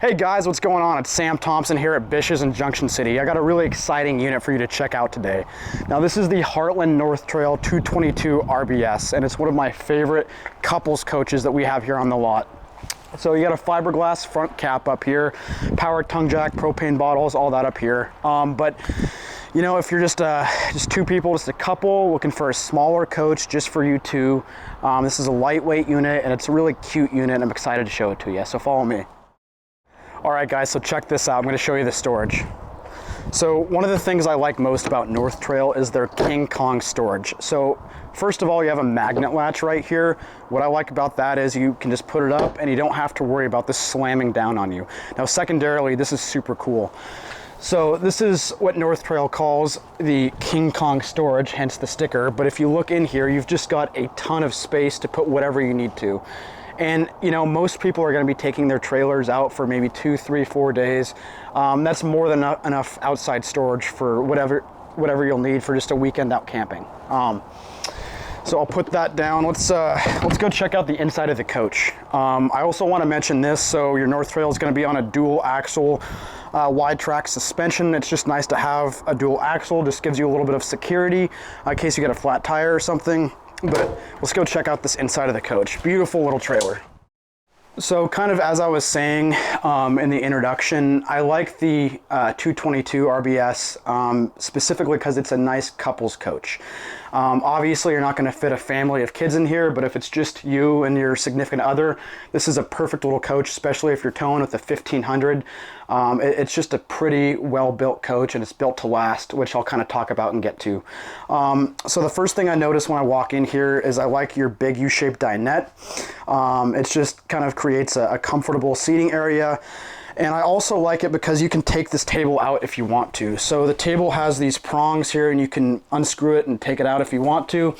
Hey guys, what's going on? It's SThomsen here at BISH'S in Junction City. I got a really exciting unit for you to check out today. Now this is the Heartland North Trail 222 RBS, and it's one of my favorite couples coaches that we have here on the lot. So you got a fiberglass front cap up here, power tongue jack, propane bottles, all that up here. But you know, if you're just two people, just a couple looking for a smaller coach just for you two, this is a lightweight unit and it's a really cute unit and I'm excited to show it to you. So follow me. All right guys, so check this out. I'm gonna show you the storage. So one of the things I like most about North Trail is their King Kong storage. So first of all, you have a magnet latch right here. What I like about that is you can just put it up and you don't have to worry about this slamming down on you. Now secondarily, this is super cool. So this is what North Trail calls the King Kong storage, hence the sticker. But if you look in here, you've just got a ton of space to put whatever you need to. And you know, most people are going to be taking their trailers out for maybe 2, 3, 4 days. That's more than enough outside storage for whatever you'll need for just a weekend out camping. So I'll put that down. Let's go check out the inside of the coach. I also want to mention this. So your North Trail is going to be on a dual axle wide track suspension. It's just nice to have a dual axle. Just gives you a little bit of security in case you get a flat tire or something. But let's go check out this inside of the coach. Beautiful little trailer. So kind of as I was saying in the introduction, I like the 222 RBS specifically because it's a nice couples coach. Obviously you're not going to fit a family of kids in here, but if it's just you and your significant other, this is a perfect little coach, especially if you're towing with the 1500. It's just a pretty well-built coach and it's built to last, which I'll kind of talk about and get to. So the first thing I notice when I walk in here is I like your big U-shaped dinette. It's just kind of creates a comfortable seating area. And I also like it because you can take this table out if you want to. So the table has these prongs here and you can unscrew it and take it out if you want to.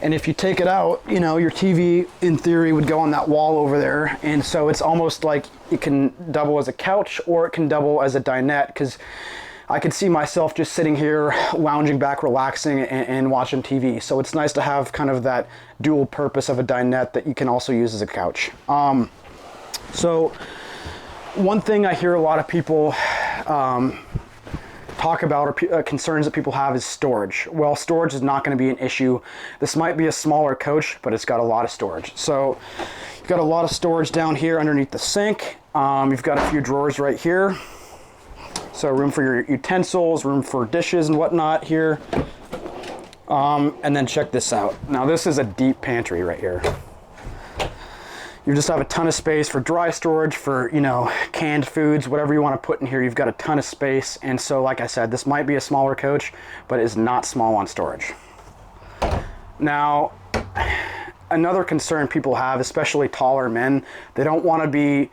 And if you take it out, you know, your TV in theory would go on that wall over there. And so it's almost like it can double as a couch or it can double as a dinette, because I could see myself just sitting here lounging back, relaxing and watching TV. So it's nice to have kind of that dual purpose of a dinette that you can also use as a couch. So one thing I hear a lot of people talk about or concerns that people have is storage. Well, storage is not going to be an issue. This might be a smaller coach, but it's got a lot of storage. So you've got a lot of storage down here underneath the sink. You've got a few drawers right here. So room for your utensils, room for dishes and whatnot here. And then check this out. Now this is a deep pantry right here. You just have a ton of space for dry storage, for, you know, canned foods, whatever you want to put in here. You've got a ton of space. And so, like I said, this might be a smaller coach, but it is not small on storage. Now, another concern people have, especially taller men, they don't want to be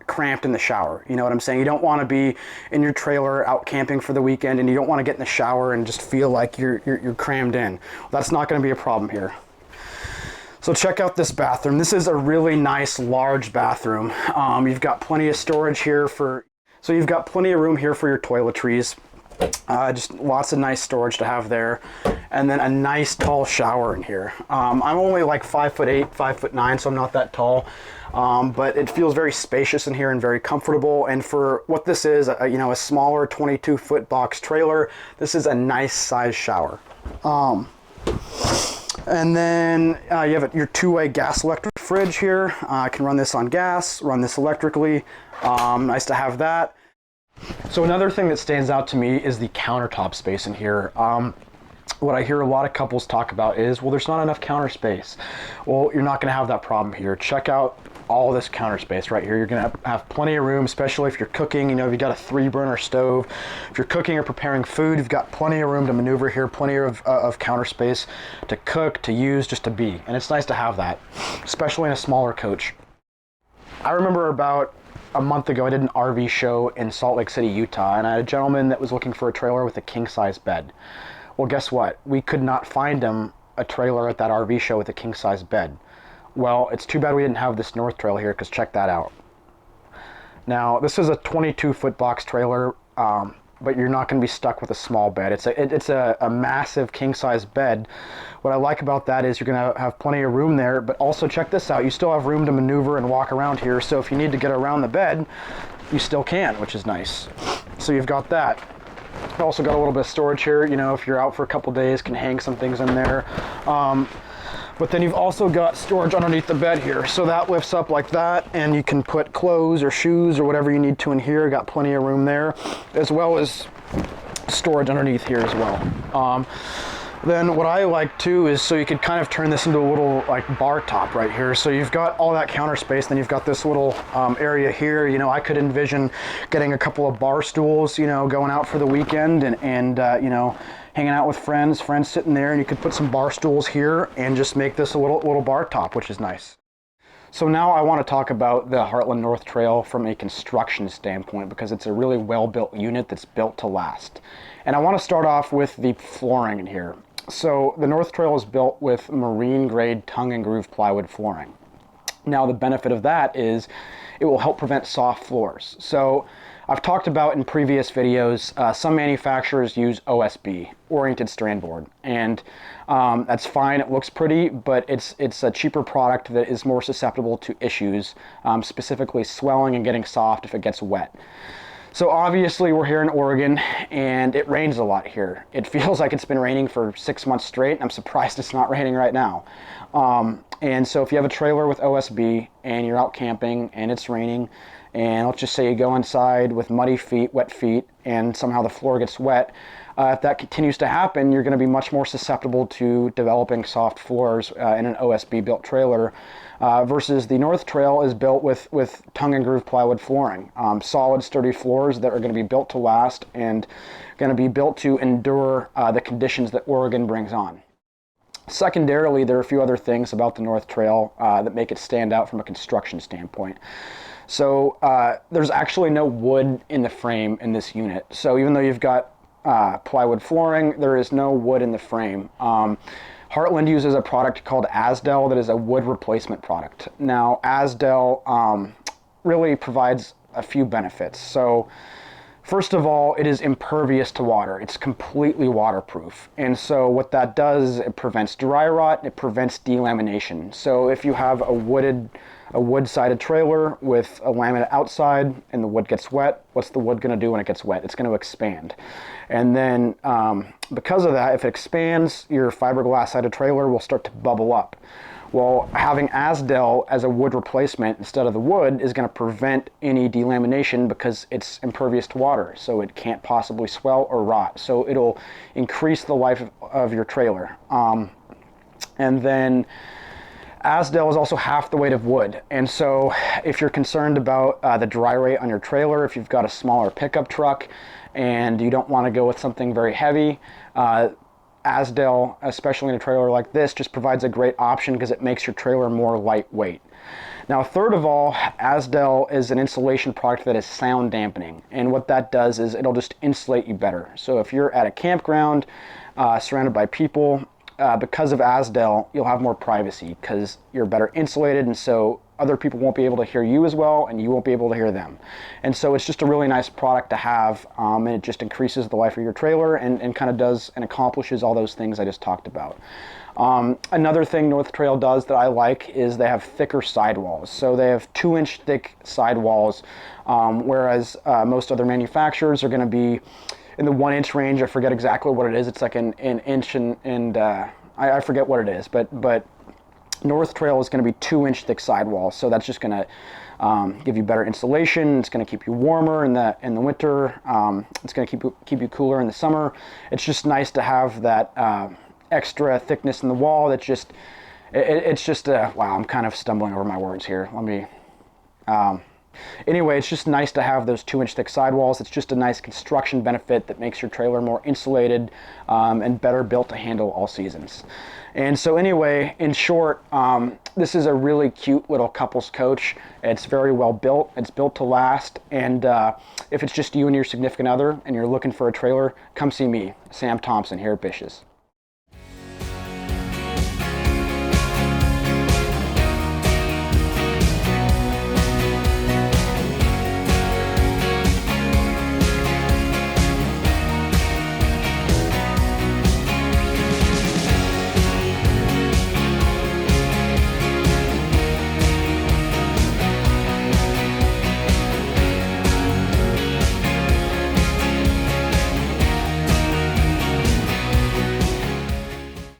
cramped in the shower. You know what I'm saying? You don't want to be in your trailer out camping for the weekend and you don't want to get in the shower and just feel like you're crammed in. Well, that's not going to be a problem here. So check out this bathroom. This is a really nice large bathroom. You've got plenty of storage here so you've got plenty of room here for your toiletries. Just lots of nice storage to have there. And then a nice tall shower in here. I'm only like 5'8", 5'9", so I'm not that tall. But it feels very spacious in here and very comfortable. And for what this is, you know, a smaller 22-foot box trailer, this is a nice size shower. And then you have your two-way gas electric fridge here. I can run this on gas, run this electrically. Nice to have that. So another thing that stands out to me is the countertop space in here. What I hear a lot of couples talk about is, well, there's not enough counter space. Well, you're not going to have that problem here. Check out all this counter space right here. You're going to have plenty of room, especially if you're cooking. You know, if you've got a 3-burner stove, if you're cooking or preparing food, you've got plenty of room to maneuver here, plenty of counter space to cook, to use, just to be. And it's nice to have that, especially in a smaller coach. I remember about a month ago, I did an RV show in Salt Lake City, Utah, and I had a gentleman that was looking for a trailer with a king-size bed. Well, guess what? We could not find him a trailer at that RV show with a king-size bed. Well, it's too bad we didn't have this North Trail here, because check that out. Now, this is a 22-foot box trailer. but you're not going to be stuck with a small bed. It's a massive king-size bed. What I like about that is you're going to have plenty of room there, but also check this out. You still have room to maneuver and walk around here, so if you need to get around the bed, you still can, which is nice. So you've got that. You also got a little bit of storage here, you know, if you're out for a couple days, can hang some things in there. But then you've also got storage underneath the bed here. So that lifts up like that, and you can put clothes or shoes or whatever you need to in here. Got plenty of room there, as well as storage underneath here as well. Then what I like too is, so you could kind of turn this into a little like bar top right here. So you've got all that counter space, then you've got this little area here. You know, I could envision getting a couple of bar stools, you know, going out for the weekend and you know, hanging out with friends sitting there, and you could put some bar stools here and just make this a little bar top, which is nice. So now I want to talk about the Heartland North Trail from a construction standpoint, because it's a really well-built unit that's built to last. And I want to start off with the flooring in here. So the North Trail is built with marine grade tongue and groove plywood flooring. Now the benefit of that is it will help prevent soft floors. So I've talked about in previous videos, some manufacturers use OSB, oriented strand board, and that's fine, it looks pretty, but it's a cheaper product that is more susceptible to issues, specifically swelling and getting soft if it gets wet. So obviously we're here in Oregon and it rains a lot here. It feels like it's been raining for 6 months straight. I'm surprised it's not raining right now. And so if you have a trailer with OSB and you're out camping and it's raining, and let's just say you go inside with muddy feet, wet feet, and somehow the floor gets wet, if that continues to happen, you're going to be much more susceptible to developing soft floors in an OSB built trailer, versus the North Trail is built with tongue and groove plywood flooring, solid sturdy floors that are going to be built to last and going to be built to endure the conditions that Oregon brings on. Secondarily, there are a few other things about the North Trail that make it stand out from a construction standpoint. So there's actually no wood in the frame in this unit. So even though you've got plywood flooring, there is no wood in the frame. Heartland uses a product called Asdel that is a wood replacement product. Now Asdel really provides a few benefits. So first of all, it is impervious to water. It's completely waterproof. And so what that does is it prevents dry rot, it prevents delamination. So if you have a wood-sided trailer with a laminate outside and the wood gets wet, what's the wood going to do when it gets wet? It's going to expand. And then because of that, if it expands, your fiberglass-sided trailer will start to bubble up. Well, having Asdel as a wood replacement instead of the wood is going to prevent any delamination because it's impervious to water, so it can't possibly swell or rot. So it'll increase the life of your trailer. And then Asdel is also half the weight of wood, and so if you're concerned about the dry rate on your trailer, if you've got a smaller pickup truck and you don't want to go with something very heavy, Asdel, especially in a trailer like this, just provides a great option because it makes your trailer more lightweight. Now, third of all, Asdel is an insulation product that is sound dampening, and what that does is it'll just insulate you better. So if you're at a campground surrounded by people, because of Asdel, you'll have more privacy because you're better insulated, and so other people won't be able to hear you as well, and you won't be able to hear them. And so it's just a really nice product to have, and it just increases the life of your trailer and kind of does and accomplishes all those things I just talked about. Another thing North Trail does that I like is they have thicker sidewalls. So they have 2-inch thick sidewalls, whereas most other manufacturers are going to be in the 1-inch range. I forget exactly what it is. It's like an inch and I forget what it is, but North Trail is going to be 2-inch thick sidewalls, so that's just going to give you better insulation. It's going to keep you warmer in the winter. It's going to keep you cooler in the summer. It's just nice to have that extra thickness in the wall. That's just it's just wow. I'm kind of stumbling over my words here. Let me. Anyway, it's just nice to have those 2-inch thick sidewalls. It's just a nice construction benefit that makes your trailer more insulated and better built to handle all seasons. And so anyway, in short, this is a really cute little couples coach. It's very well built. It's built to last. And if it's just you and your significant other and you're looking for a trailer, come see me, SThomsen here at BISH'S.